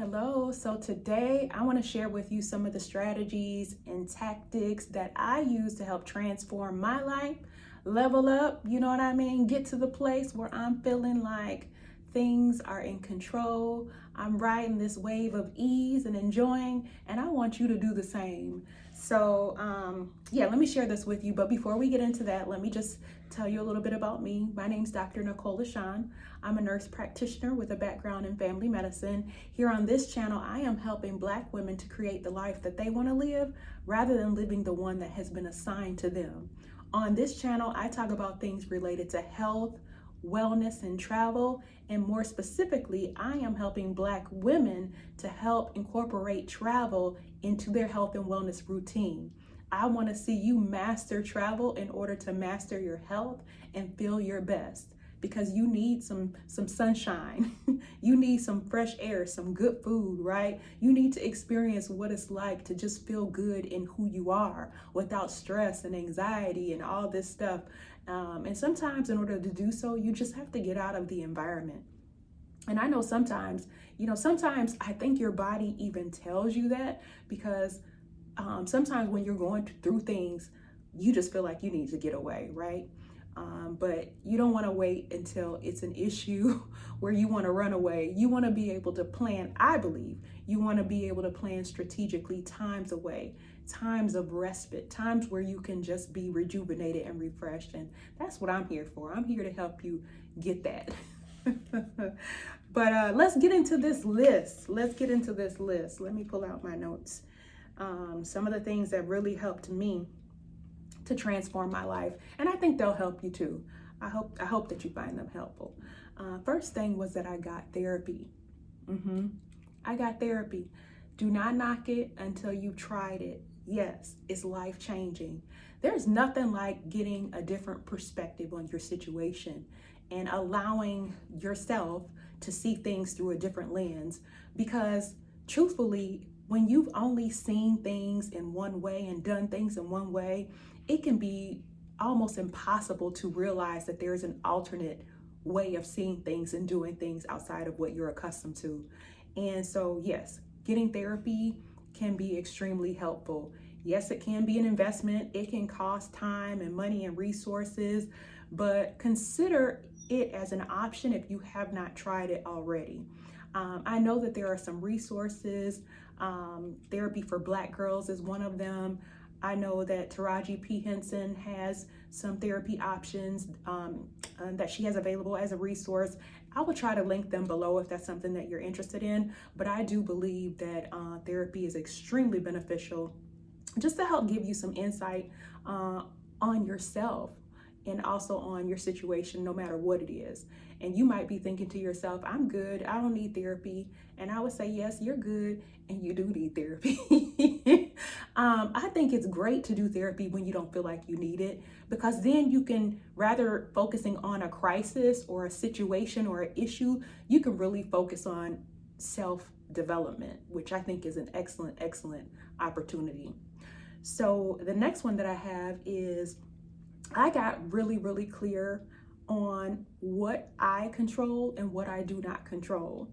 Hello, so today I want to share with you some of the strategies and tactics that I use to help transform my life, level up, you know what I mean? Get to the place where I'm feeling like things are in control. I'm riding this wave of ease and enjoying, and I want you to do the same. So, let me share this with you. But before we get into that, let me just tell you a little bit about me. My name's Dr. Nicole LaShawn. I'm a nurse practitioner with a background in family medicine. Here on this channel, I am helping Black women to create the life that they want to live rather than living the one that has been assigned to them. On this channel, I talk about things related to health, wellness, and travel. And more specifically, I am helping Black women to help incorporate travel into their health and wellness routine. I want to see you master travel in order to master your health and feel your best, because you need some sunshine. You need some fresh air, some good food, right? You need to experience what it's like to just feel good in who you are without stress and anxiety and all this stuff. And sometimes in order to do so, you just have to get out of the environment. And I know sometimes I think your body even tells you that, because sometimes when you're going through things, you just feel like you need to get away, right? But you don't want to wait until it's an issue where you want to run away. You want to be able to plan, I believe, you want to be able to plan strategically times away, times of respite, times where you can just be rejuvenated and refreshed. And that's what I'm here for. I'm here to help you get that. But let's get into this list. Let me pull out my notes. Some of the things that really helped me to transform my life, and I think they'll help you too. I hope that you find them helpful. First thing was that I got therapy. I got therapy. Do not knock it until you've tried it. Yes, it's life-changing. There's nothing like getting a different perspective on your situation and allowing yourself to see things through a different lens, because truthfully, when you've only seen things in one way and done things in one way, it can be almost impossible to realize that there's an alternate way of seeing things and doing things outside of what you're accustomed to. And so, yes, getting therapy can be extremely helpful. Yes, it can be an investment. It can cost time and money and resources, but consider it as an option if you have not tried it already. I know that there are some resources. Therapy for Black girls is one of them. I know that Taraji P. Henson has some therapy options that she has available as a resource. I will try to link them below if that's something that you're interested in. But I do believe that therapy is extremely beneficial, just to help give you some insight on yourself and also on your situation, no matter what it is. And you might be thinking to yourself, I'm good, I don't need therapy. And I would say, yes, you're good, and you do need therapy. I think it's great to do therapy when you don't feel like you need it, because then you can, rather focusing on a crisis or a situation or an issue, you can really focus on self-development, which I think is an excellent opportunity. So the next one that I have is, I got really clear on what I control and what I do not control.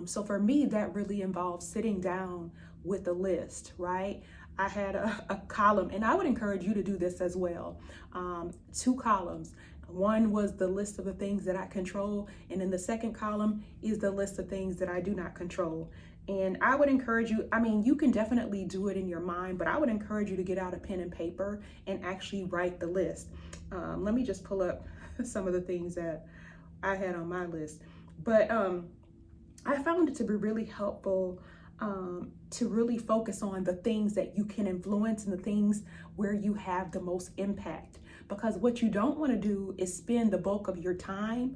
So for me, that really involves sitting down with a list, right? I had a column, and I would encourage you to do this as well. 2 columns. One was the list of the things that I control, and in the second column is the list of things that I do not control. And I would encourage you, I mean, you can definitely do it in your mind, but I would encourage you to get out a pen and paper and actually write the list. Let me just pull up some of the things that I had on my list. But I found it to be really helpful to really focus on the things that you can influence and the things where you have the most impact. Because what you don't want to do is spend the bulk of your time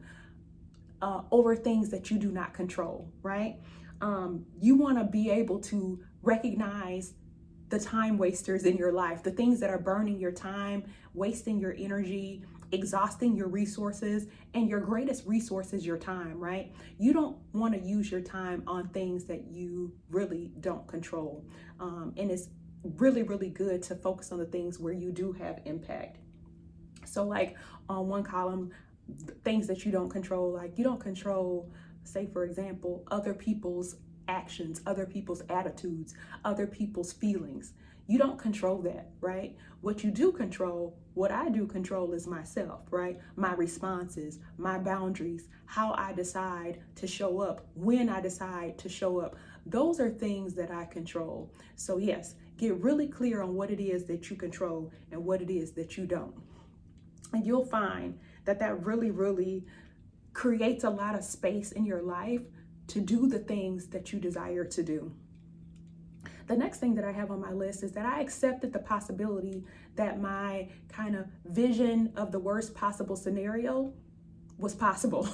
over things that you do not control, right? You want to be able to recognize the time wasters in your life, the things that are burning your time, wasting your energy, exhausting your resources, and your greatest resource is your time, right? You don't want to use your time on things that you really don't control. And it's really good to focus on the things where you do have impact. So like on one column, things that you don't control, like you don't control, say for example, other people's actions, other people's attitudes, other people's feelings. You don't control that, right? What you do control, what I do control is myself, right? My responses, my boundaries, how I decide to show up, when I decide to show up. Those are things that I control. So yes, get really clear on what it is that you control and what it is that you don't. And you'll find that that really creates a lot of space in your life to do the things that you desire to do. The next thing that I have on my list is that I accepted the possibility that my kind of vision of the worst possible scenario was possible.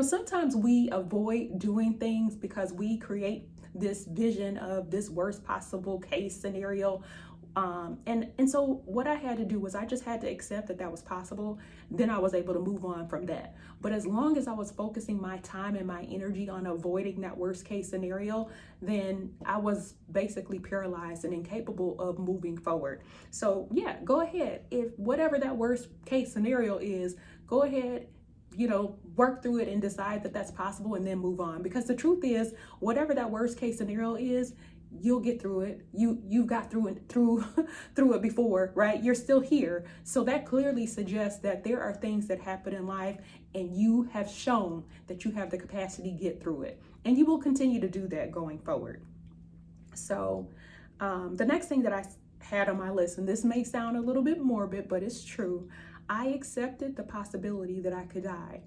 Sometimes we avoid doing things because we create this vision of this worst possible case scenario. And so what I had to do was I just had to accept that that was possible. Then I was able to move on from that. But as long as I was focusing my time and my energy on avoiding that worst case scenario, then I was basically paralyzed and incapable of moving forward. So yeah, go ahead. If whatever that worst case scenario is, go ahead, work through it and decide that that's possible and then move on. Because the truth is, whatever that worst case scenario is, you'll get through it. You've got through it before, right? You're still here. So that clearly suggests that there are things that happen in life and you have shown that you have the capacity to get through it. And you will continue to do that going forward. So the next thing that I had on my list, and this may sound a little bit morbid, but it's true. I accepted the possibility that I could die.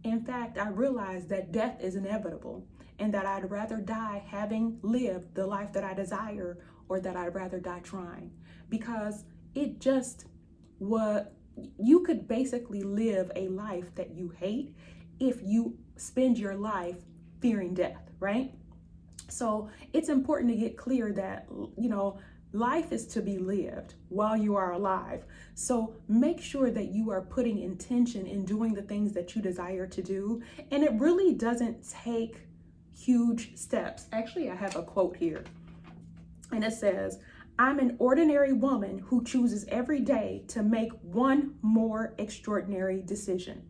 In fact, I realized that death is inevitable and that I'd rather die having lived the life that I desire, or that I'd rather die trying, because you could basically live a life that you hate if you spend your life fearing death, right? So it's important to get clear that, life is to be lived while you are alive. So make sure that you are putting intention in doing the things that you desire to do. And it really doesn't take huge steps. Actually, I have a quote here, and it says, "I'm an ordinary woman who chooses every day to make one more extraordinary decision."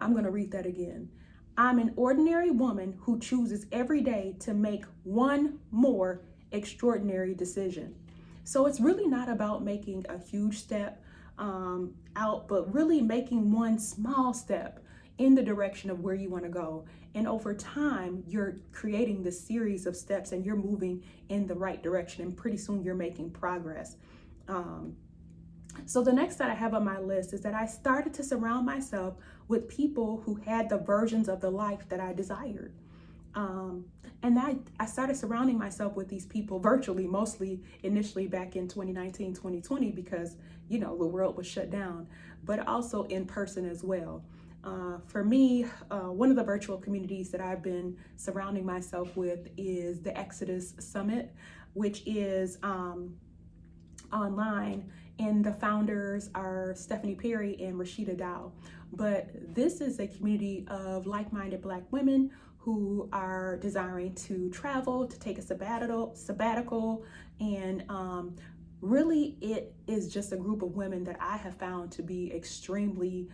I'm going to read that again. I'm an ordinary woman who chooses every day to make one more extraordinary decision. So it's really not about making a huge step out, but really making one small step in the direction of where you want to go. And over time, you're creating this series of steps and you're moving in the right direction. And pretty soon you're making progress. So the next that I have on my list is that I started to surround myself with people who had the versions of the life that I desired. And I started surrounding myself with these people virtually, mostly initially back in 2019, 2020, because, the world was shut down, but also in person as well. For me, one of the virtual communities that I've been surrounding myself with is the Exodus Summit, which is online, and the founders are Stephanie Perry and Rashida Dow. But this is a community of like-minded Black women who are desiring to travel, to take a sabbatical, and really it is just a group of women that I have found to be extremely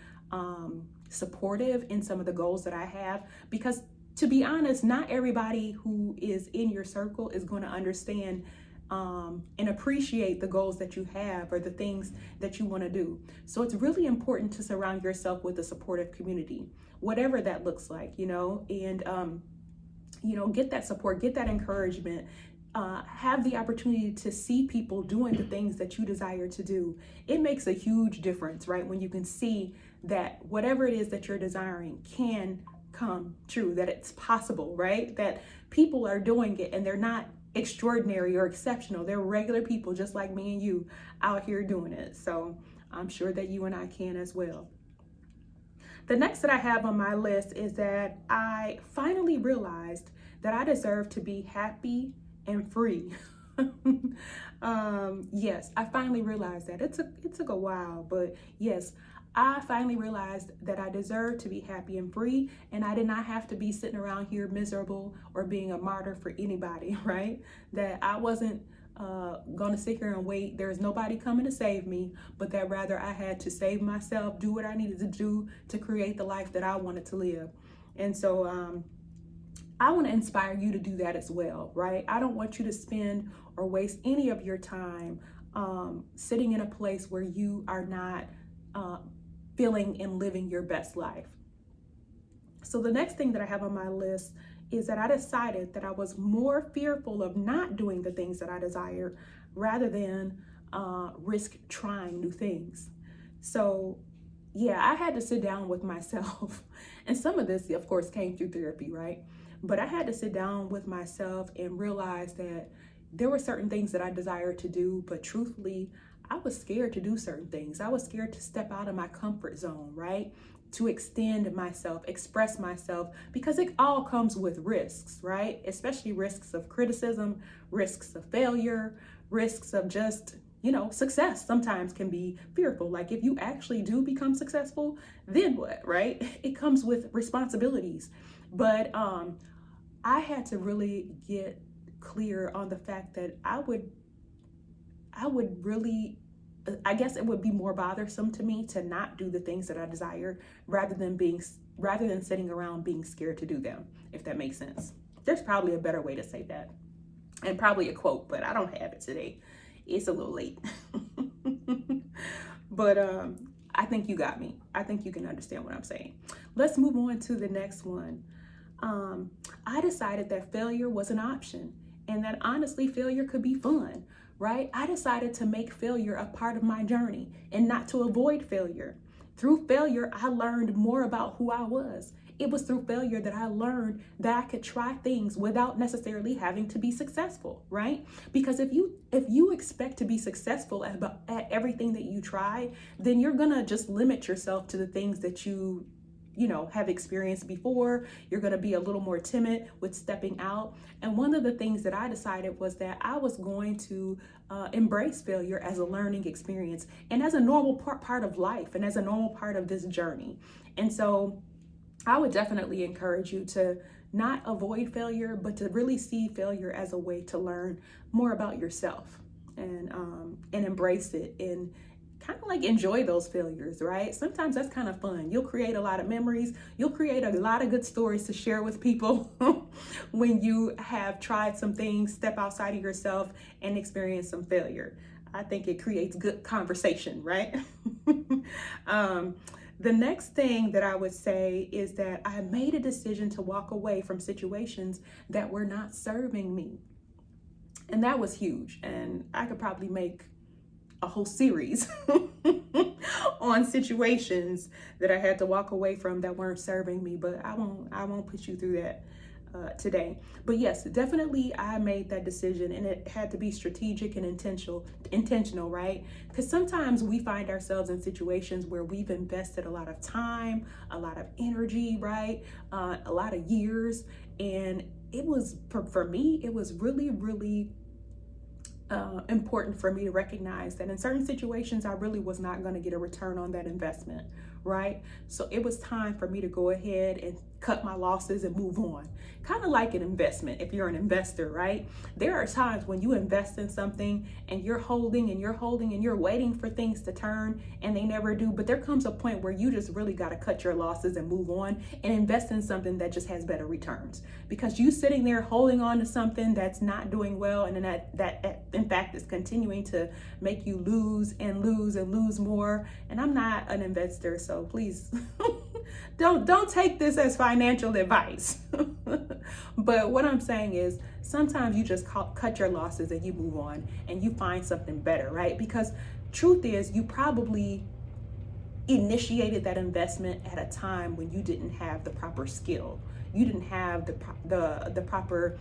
supportive in some of the goals that I have, because to be honest, not everybody who is in your circle is going to understand and appreciate the goals that you have or the things that you want to do. So it's really important to surround yourself with a supportive community, whatever that looks like, and get that support, get that encouragement, have the opportunity to see people doing the things that you desire to do. It makes a huge difference, right? When you can see that whatever it is that you're desiring can come true, that it's possible, right? That people are doing it and they're not extraordinary or exceptional. They're regular people just like me and you out here doing it. So I'm sure that you and I can as well. The next that I have on my list is that I finally realized that I deserve to be happy and free. Yes, I finally realized that. It took a while, but yes, I finally realized that I deserve to be happy and free, and I did not have to be sitting around here miserable or being a martyr for anybody, right? That I wasn't gonna sit here and wait. There's nobody coming to save me, but that rather I had to save myself, do what I needed to do to create the life that I wanted to live. And so I want to inspire you to do that as well, right? I don't want you to spend or waste any of your time sitting in a place where you are not feeling and living your best life. So the next thing that I have on my list is that I decided that I was more fearful of not doing the things that I desire rather than risk trying new things. So yeah, I had to sit down with myself. And some of this, of course, came through therapy, right? But I had to sit down with myself and realize that there were certain things that I desired to do, but truthfully, I was scared to do certain things. I was scared to step out of my comfort zone, right? To extend myself, express myself, because it all comes with risks, right? Especially risks of criticism, risks of failure, risks of just, success sometimes can be fearful. Like if you actually do become successful, then what, right? It comes with responsibilities. But I had to really get clear on the fact that I would really, I guess it would be more bothersome to me to not do the things that I desire rather than sitting around being scared to do them, if that makes sense. There's probably a better way to say that, and probably a quote, but I don't have it today. It's a little late. But I think you got me. I think you can understand what I'm saying. Let's move on to the next one. I decided that failure was an option and that honestly failure could be fun, right? I decided to make failure a part of my journey and not to avoid failure. Through failure, I learned more about who I was. It was through failure that I learned that I could try things without necessarily having to be successful, right? Because if you expect to be successful at everything that you try, then you're gonna just limit yourself to the things that you have experienced before. You're going to be a little more timid with stepping out. And one of the things that I decided was that I was going to embrace failure as a learning experience and as a normal part of life and as a normal part of this journey. And so I would definitely encourage you to not avoid failure, but to really see failure as a way to learn more about yourself and embrace it and kind of like enjoy those failures, right? Sometimes that's kind of fun. You'll create a lot of memories. You'll create a lot of good stories to share with people when you have tried some things, step outside of yourself and experience some failure. I think it creates good conversation, right? The next thing that I would say is that I made a decision to walk away from situations that were not serving me. And that was huge. And I could probably make a whole series on situations that I had to walk away from that weren't serving me, but I won't put you through that today. But yes, definitely I made that decision, and it had to be strategic and intentional, right? Because sometimes we find ourselves in situations where we've invested a lot of time, a lot of energy, right? A lot of years. And it was, for me, it was really, really important for me to recognize that in certain situations, I really was not going to get a return on that investment, right? So it was time for me to go ahead and cut my losses and move on. Kind of like an investment. If you're an investor, right? There are times when you invest in something and you're holding and you're waiting for things to turn and they never do. But there comes a point where you just really got to cut your losses and move on and invest in something that just has better returns. Because you sitting there holding on to something that's not doing well, and then that in fact is continuing to make you lose and lose more. And I'm not an investor, so please don't take this as financial advice. But what I'm saying is sometimes you just cut your losses and you move on and you find something better, right? Because truth is, you probably initiated that investment at a time when you didn't have the proper skill. You didn't have the proper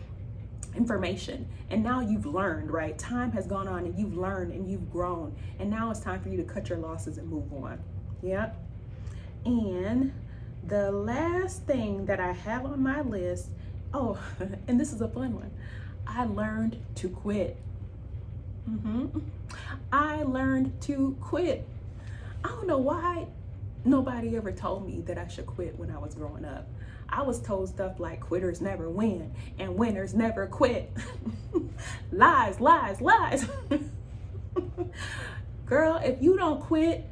information, and now you've learned, right? Time has gone on and you've learned and you've grown, and now it's time for you to cut your losses and move on. Yeah. And the last thing that I have on my list, and this is a fun one, I learned to quit. I learned to quit. I don't know why nobody ever told me that I should quit when I was growing up. I was told stuff like quitters never win and winners never quit. Lies, lies, lies. Girl, if you don't quit,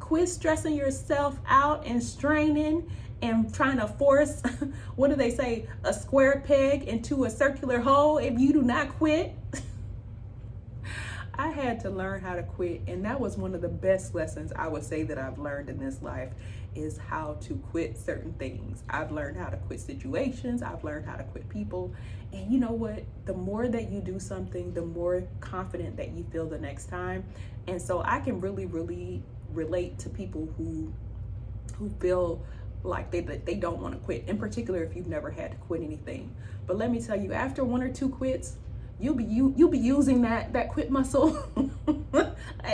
quit stressing yourself out and straining and trying to force, what do they say, a square peg into a circular hole if you do not quit. I had to learn how to quit, and that was one of the best lessons I would say that I've learned in this life, is how to quit certain things. I've learned how to quit situations. I've learned how to quit people. And you know what? The more that you do something, the more confident that you feel the next time. And so I can really, really relate to people who feel like they don't want to quit, in particular if you've never had to quit anything. But let me tell you, after 1 or 2 quits, you'll be using that quit muscle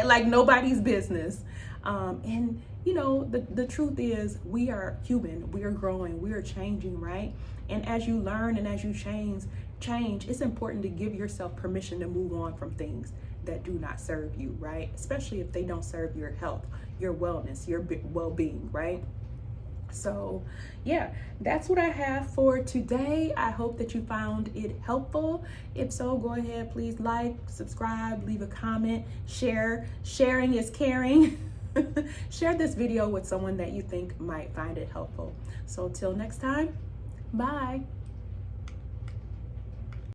like nobody's business. And you know, the truth is, we are human, we are growing, we are changing, right? And as you learn and as you change, it's important to give yourself permission to move on from things that do not serve you, right? Especially if they don't serve your health, your wellness, your well-being, right? So yeah, that's what I have for today. I hope that you found it helpful. If so, go ahead, please like, subscribe, leave a comment, share. Sharing is caring. Share this video with someone that you think might find it helpful. So till next time, bye.